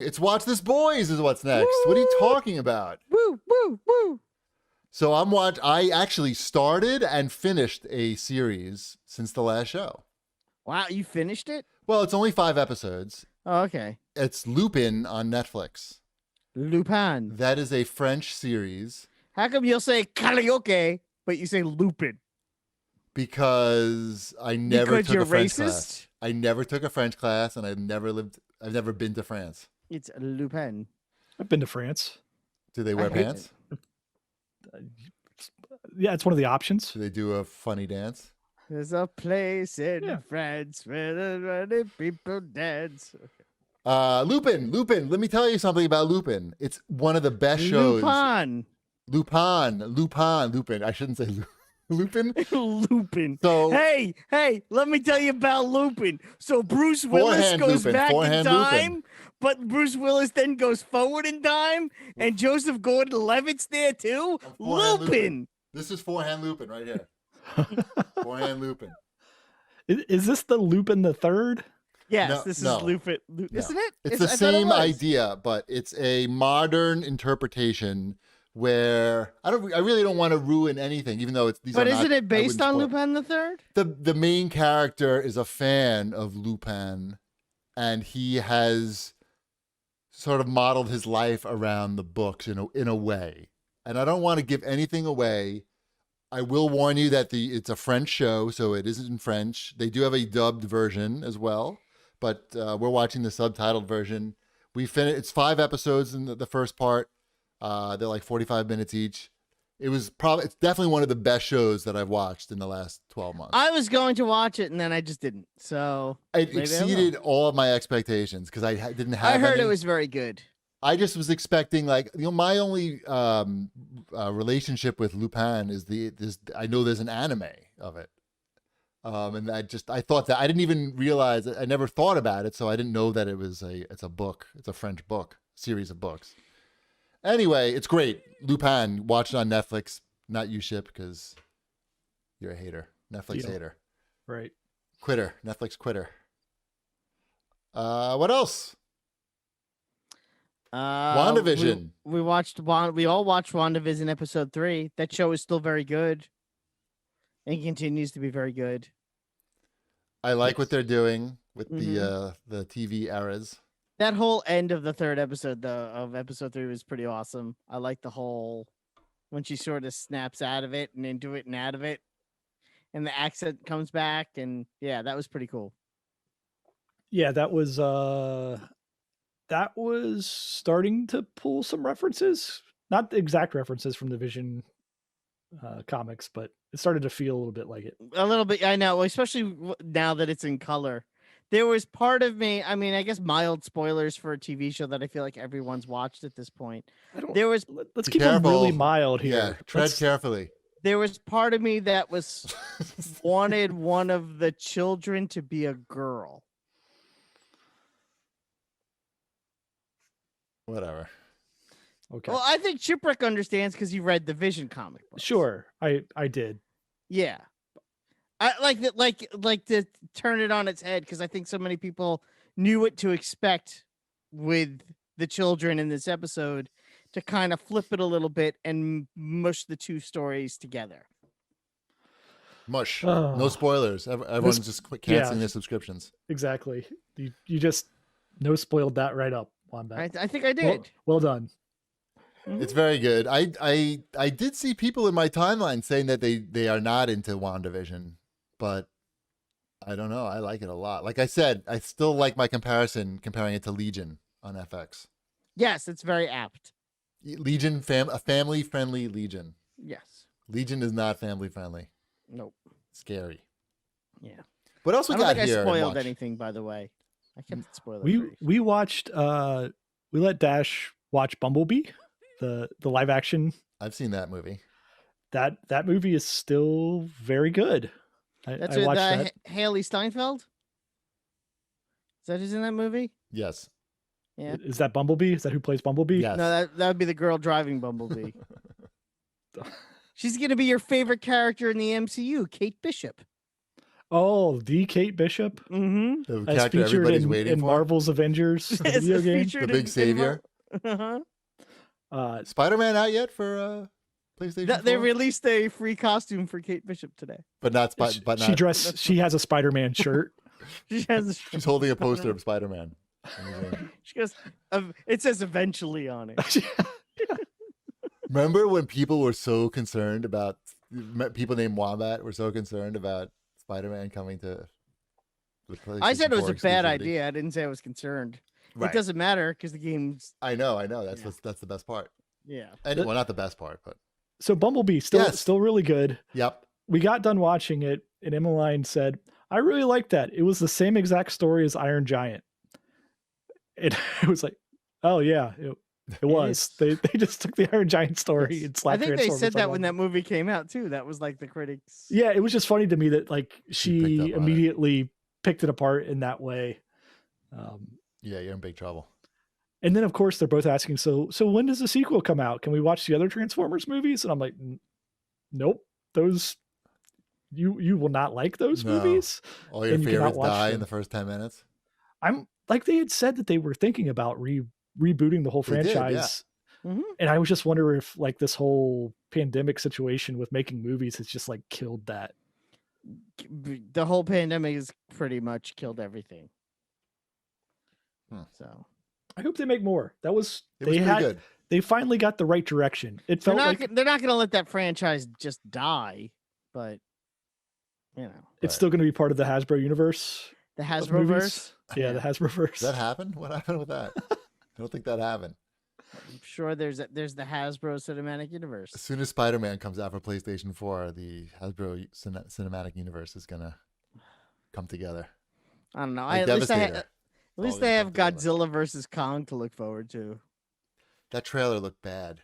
It's Watch This Boys is what's next. Woo! What are you talking about? Woo, woo, woo. So I actually started and finished a series since the last show. Wow, you finished it? Well, it's only 5 episodes. Oh, okay. It's Lupin on Netflix. Lupin. That is a French series. How come you'll say karaoke, but you say Lupin? Because I never took you're a French racist? class. I never took a French class, and I've never been to France. It's Lupin. I've been to France. Do they wear pants? Yeah, it's one of the options. Do they do a funny dance? There's a place in France where the many people dance. Lupin. Let me tell you something about Lupin. It's one of the best shows. Lupin. I shouldn't say Lupin. Lupin. So hey, let me tell you about Lupin. So Bruce Willis goes back in time, but Bruce Willis then goes forward in time, and Joseph Gordon-Levitt's there too. Lupin. This is Forehand Lupin right here. Forehand Lupin. Is this the Lupin the Third? Yes, this is Lupin. Isn't it? It's the same idea, but it's a modern interpretation where I really don't want to ruin anything, even though these. But isn't it based on Lupin the Third? The main character is a fan of Lupin, and he has sort of modeled his life around the books in a way. And I don't want to give anything away. I will warn you that it's a French show, so it isn't in French. They do have a dubbed version as well, but we're watching the subtitled version. It's 5 episodes in the first part. They're like 45 minutes each. It's definitely one of the best shows that I've watched in the last 12 months. I was going to watch it and then I just didn't. So it exceeded all of my expectations because I didn't have. I heard it was very good. I just was expecting my only relationship with Lupin is I know there's an anime of it. And I thought that I didn't even realize I never thought about it, so I didn't know that it's a book. It's a French book, series of books. Anyway, it's great. Lupin, watch it on Netflix. Not you, Ship, because you're a hater. Netflix hater. Right. Quitter. Netflix quitter. What else? WandaVision. We all watched WandaVision episode 3. That show is still very good. And continues to be very good. I like what they're doing with the TV eras. That whole end of the 3rd episode, though, of episode 3 was pretty awesome. I like the whole when she sort of snaps out of it and into it and out of it, and the accent comes back, and yeah, that was pretty cool. Yeah, that was starting to pull some references, not the exact references from the Vision comics, but it started to feel a little bit like it. A little bit, I know, especially now that it's in color. There was part of me, I mean, I guess mild spoilers for a TV show that I feel like everyone's watched at this point. Let's keep them really mild here. Yeah, tread carefully. There was part of me that wanted one of the children to be a girl. Whatever. Okay. Well, I think Chipwreck understands because he read the Vision comic books. Sure, I did. Yeah. I like to turn it on its head because I think so many people knew what to expect with the children in this episode to kind of flip it a little bit and mush the two stories together. Mush. No spoilers. Everyone's just canceling their subscriptions. Exactly. You just spoiled that right up on that. I think I did. Well done. It's very good. I did see people in my timeline saying that they are not into WandaVision. But I don't know. I like it a lot. Like I said, I still like my comparing it to Legion on FX. Yes, it's very apt. Legion, a family-friendly Legion. Yes. Legion is not family-friendly. Nope. Scary. Yeah. What else we got here? I don't think I spoiled anything, by the way. I kept spoiling. We watched. We let Dash watch Bumblebee, the live action. I've seen that movie. That movie is still very good. That's I with watched that. Haley Steinfeld? Is that who's in that movie? Yes. Yeah. Is that Bumblebee? Is that who plays Bumblebee? Yes. No, that would be the girl driving Bumblebee. She's going to be your favorite character in the MCU, Kate Bishop. Oh, the Kate Bishop, Mm-hmm. The as character featured everybody's waiting in for. Marvel's Avengers, the video game. The big savior. Uh-huh. Spider-Man out yet for PlayStation 4? They released a free costume for Kate Bishop today. But not She dressed. She has a Spider-Man shirt. She has. She's holding a poster of Spider-Man. She goes. It says "eventually" on it. Remember when people were so concerned about people named Wombat were so concerned about Spider-Man coming to the PlayStation I said it was 4 a bad exclusivity? idea. I didn't say I was concerned. Right. It doesn't matter because the game's. I know. That's Yeah. that's the best part. Yeah. And, well, not the best part, but So Bumblebee Yes. still really good. yep. We got done watching it, and Emmeline said, "I really liked that. It was the same exact story as Iron Giant." It was like, oh yeah, it was. They just took the Iron Giant story and I slapped think they Transformers said that on when it. that movie came out too. That was like the critics. Yeah, it was just funny to me that like picked she up on it. immediately picked it apart in that way. Yeah, you're in big trouble. And then of course they're both asking, so when does the sequel come out? Can we watch the other Transformers movies? And I'm like, nope, those you will not like those No. movies. All your And you cannot favorites watch die in them. the first 10 minutes. I'm like they had said that they were thinking about rebooting the whole They did, yeah. franchise. Mhm. And I was just wondering if like this whole pandemic situation with making movies has just like killed that. The whole pandemic has pretty much killed everything. So I hope they make more. That was It was pretty good. They finally got the right direction. It they're felt not. like They're not going to let that franchise just die. But you know, it's still going to be part of the Hasbro universe. the of Hasbro movies. verse. Yeah, the Hasbro verse. Did that happen? What happened with that? I don't think that happened. I'm sure there's the Hasbro Cinematic Universe. As soon as Spider-Man comes out for PlayStation 4, the Hasbro Cinematic Universe is gonna come together. I don't know. Like At least Devastator. at all least gonna they come have together. Godzilla versus Kong to look forward to. That trailer looked bad.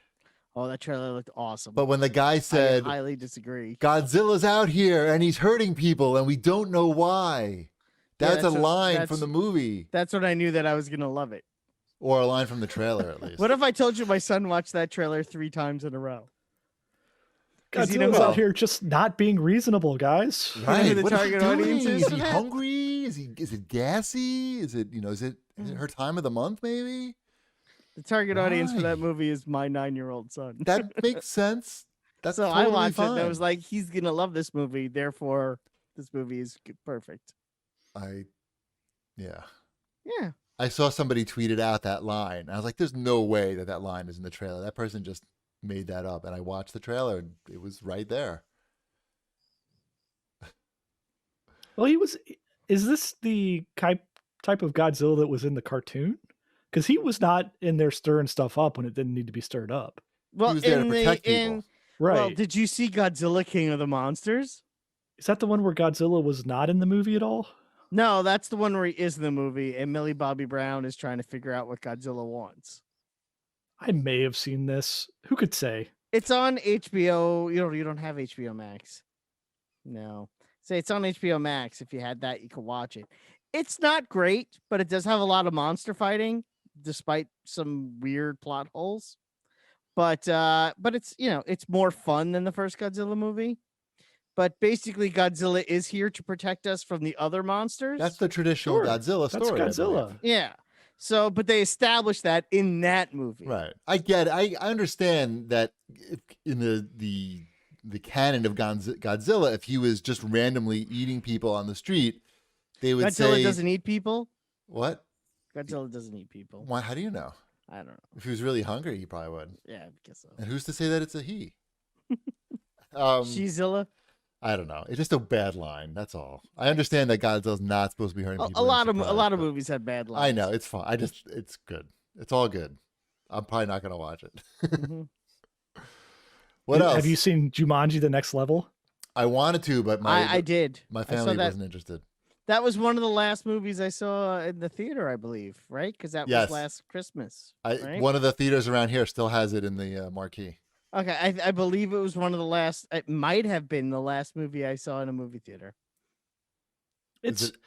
Oh, that trailer looked awesome. But when the guy I said highly disagree. Godzilla's out here and he's hurting people and we don't know why, Yeah, that's a that's what- line that's- from the movie That's when I knew that I was gonna love it. or a line from the trailer at least. What if I told you my son watched that trailer 3 times in a row? 'Cause he Godzilla's knows- out here just not being reasonable, guys. Right. the What is he target doing? audience is Is for he that? hungry? Is it gassy? Is it her time of the month maybe? The target audience for that Why? movie is my 9-year-old son. That makes sense. That's so totally I watched fine. it. And I was like, he's gonna love this movie. Therefore, this movie is perfect. Yeah. Yeah. I saw somebody tweeted out that line. I was like, there's no way that line is in the trailer. That person just made that up. And I watched the trailer and it was right there. Well, is this the type of Godzilla that was in the cartoon? Because he was not in there stirring stuff up when it didn't need to be stirred up. Well, he was there to in protect the people. in Right. well, did you see Godzilla King of the Monsters? Is that the one where Godzilla was not in the movie at all? No, that's the one where he is in the movie, and Millie Bobby Brown is trying to figure out what Godzilla wants. I may have seen this. Who could say? It's on HBO. You don't have HBO Max. No. Say it's on HBO Max. If you had that, you could watch it. It's not great, but it does have a lot of monster fighting, despite some weird plot holes. But it's it's more fun than the first Godzilla movie. But basically, Godzilla is here to protect us from the other monsters. That's the traditional Sure. Godzilla That's story. I Godzilla. believe. yeah. So, but they established that in that movie. Right. I get it. I understand that in the canon of Godzilla, if he was just randomly eating people on the street, they would Godzilla say, doesn't eat people. what? Godzilla doesn't eat people. Why? How do you know? I don't know. If he was really hungry, he probably would. Yeah, I guess so. And who's to say that it's a he? Shizilla. I don't know. It's just a bad line. That's all. I understand that Godzilla's not supposed to be hurting A people. lot of surprise, but movies had bad lines. I know it's fine. It's good. It's all good. I'm probably not gonna watch it. Mhm. What else? Have you seen Jumanji: The Next Level? I wanted to, but I did. my I saw family that. wasn't interested. That was one of the last movies I saw in the theater, I believe, right? Because that Yes. was last Christmas. right? One of the theaters around here still has it in the marquee. Okay, I believe it was one of the last. It might have been the last movie I saw in a movie theater. Is It's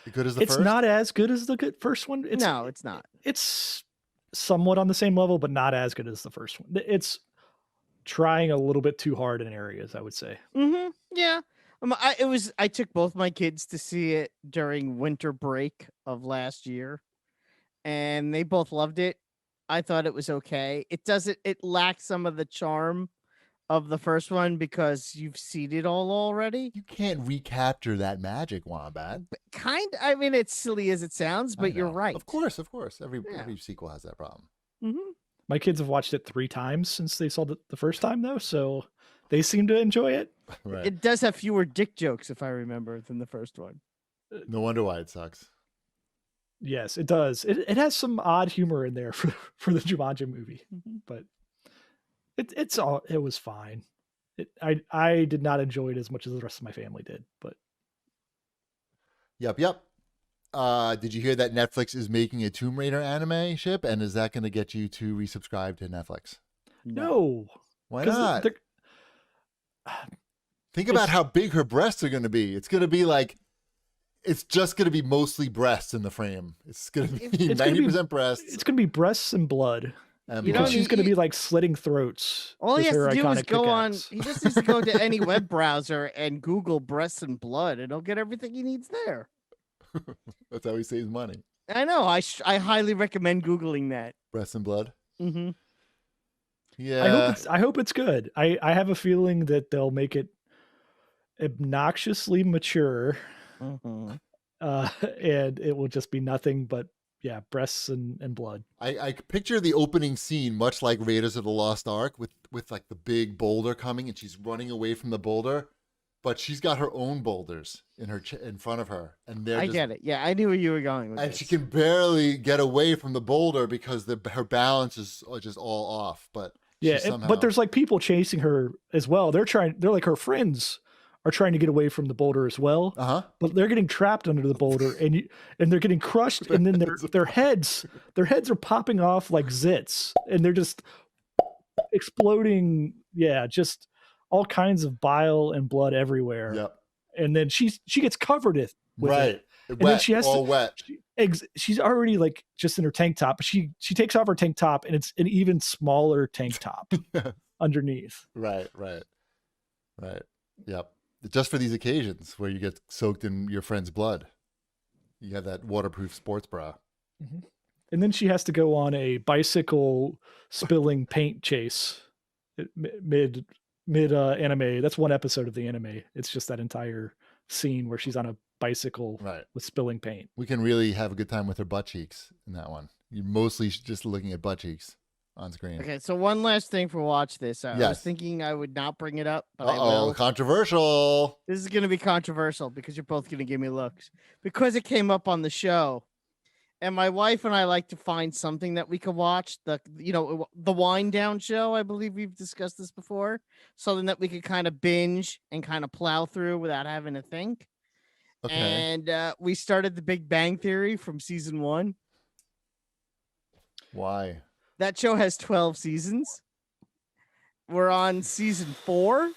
it good as the it's first? not as good as the first one. No, it's not. It's somewhat on the same level, but not as good as the first one. It's trying a little bit too hard in areas, I would say. Mm-hmm. Yeah, I took both my kids to see it during winter break of last year, and they both loved it. I thought it was okay. It lacks some of the charm of the first one because you've seen it all already. You can't recapture that magic, Wombat. I mean, it's silly as it sounds, I but you're know. right. Of course. Every Yeah. every sequel has that problem. Mm-hmm. My kids have watched it 3 times since they saw the first time, though, so they seem to enjoy it. Right. It does have fewer dick jokes, if I remember, than the first one. No wonder why it sucks. Yes, it does. It has some odd humor in there for the Jumanji movie, but it was fine. I did not enjoy it as much as the rest of my family did, but Yep. Did you hear that Netflix is making a Tomb Raider anime ship, and is that going to get you to resubscribe to Netflix? no. Why 'Cause not? they're- Think about how big her breasts are going to be. It's going to be like, it's just going to be mostly breasts in the frame. It's going to be It's gonna be- 90% breasts. It's going to be breasts and blood. And You Because don't she's need- going to be like slitting throats. All he with has her to do is iconic go on. pickaxe. He just needs to go to any web browser and Google breasts and blood, and he'll get everything he needs there. That's how he saves money. I know. I highly recommend Googling that. Breasts and blood. Mm-hmm. Yeah. I hope it's good. I have a feeling that they'll make it obnoxiously mature, Mm-hmm. and it will just be nothing but breasts and blood. I picture the opening scene much like Raiders of the Lost Ark with like the big boulder coming and she's running away from the boulder, but she's got her own boulders in front of her, and I get it. Yeah, I knew where you were going with and this. she can barely get away from the boulder because her balance is just all off. But Yeah, she somehow, but there's like people chasing her as well. They're like her friends are trying to get away from the boulder as well, but they're getting trapped under the boulder and they're getting crushed, and then their heads are popping off like zits, and they're just exploding. Yeah, just all kinds of bile and blood everywhere. Yep. And then she gets covered with right. it. Wet, And then she has all wet. She's already like just in her tank top, but she takes off her tank top and it's an even smaller tank top underneath. Right. Yep. Just for these occasions where you get soaked in your friend's blood. You have that waterproof sports bra. Mm-hmm. And then she has to go on a bicycle spilling paint chase mid anime. That's one episode of the anime. It's just that entire scene where she's on a bicycle with spilling paint. We can really have a good time with her butt cheeks in that one. You're mostly just looking at butt cheeks on screen. Okay, so one last thing for Watch This. I was thinking I would not bring it up, but I will. Controversial. This is going to be controversial because you're both going to give me looks. Because it came up on the show, and my wife and I like to find something that we could watch. The Wind Down show, I believe we've discussed this before. Something that we could kind of binge and kind of plow through without having to think. Okay. And we started The Big Bang Theory from season 1. Why? That show has 12 seasons. We're on season 4.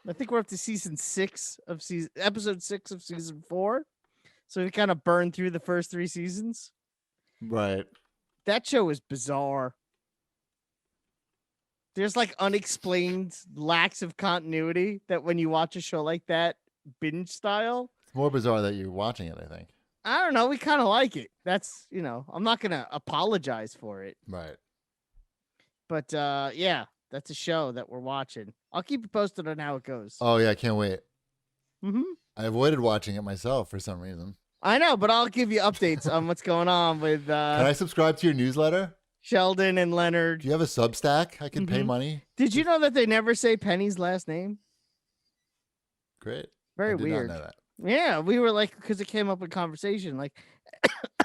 I think we're up to episode 6 of season 4. So we kind of burned through the first 3 seasons. Right. That show is bizarre. There's like unexplained lacks of continuity that when you watch a show like that, binge style. It's more bizarre that you're watching it, I think. I don't know. We kind of like it. That's, I'm not going to apologize for it. Right. But that's a show that we're watching. I'll keep you posted on how it goes. Oh, yeah, I can't wait. Mm-hmm. I avoided watching it myself for some reason. I know, but I'll give you updates on what's going on with Can I subscribe to your newsletter? Sheldon and Leonard. Do you have a Substack? I can pay money. Did you know that they never say Penny's last name? Great. Very I did weird. not know that. Yeah, we were like, because it came up in conversation, like,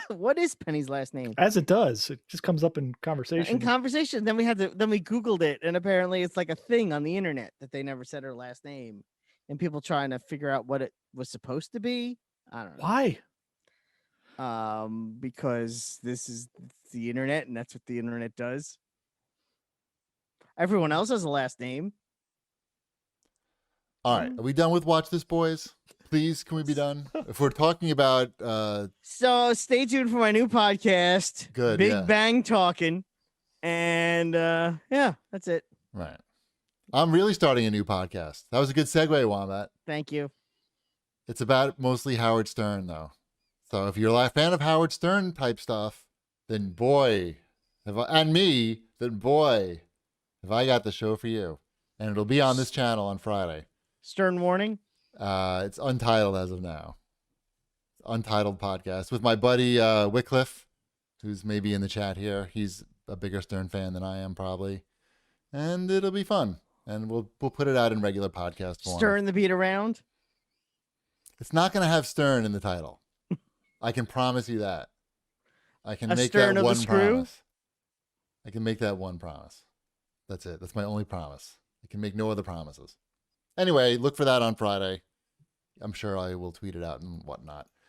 what is Penny's last name? As it does, it just comes up in conversation. In conversation, then we Googled it, and apparently it's like a thing on the internet that they never said her last name, and people trying to figure out what it was supposed to be. I don't know. Why? Because this is the internet, and that's what the internet does. Everyone else has a last name. All right. Are we done with Watch This, boys? Please, can we be done? If we're talking about So stay tuned for my new podcast. Good, Big yeah. Bang Talking. And that's it. right. I'm really starting a new podcast. That was a good segue, Wombat. Thank you. It's about mostly Howard Stern, though. So if you're a fan of Howard Stern type stuff, then boy, have I got the show for you. And it'll be on this channel on Friday. Stern warning. It's untitled as of now. Untitled podcast with my buddy Wycliffe, who's maybe in the chat here. He's a bigger Stern fan than I am, probably. And it'll be fun. And we'll put it out in regular podcast form. Stern the beat around. It's not going to have Stern in the title. I can promise you that. I can make Stern that of the one screw? promise. I can make that one promise. That's it. That's my only promise. I can make no other promises. Anyway, look for that on Friday. I'm sure I will tweet it out and whatnot.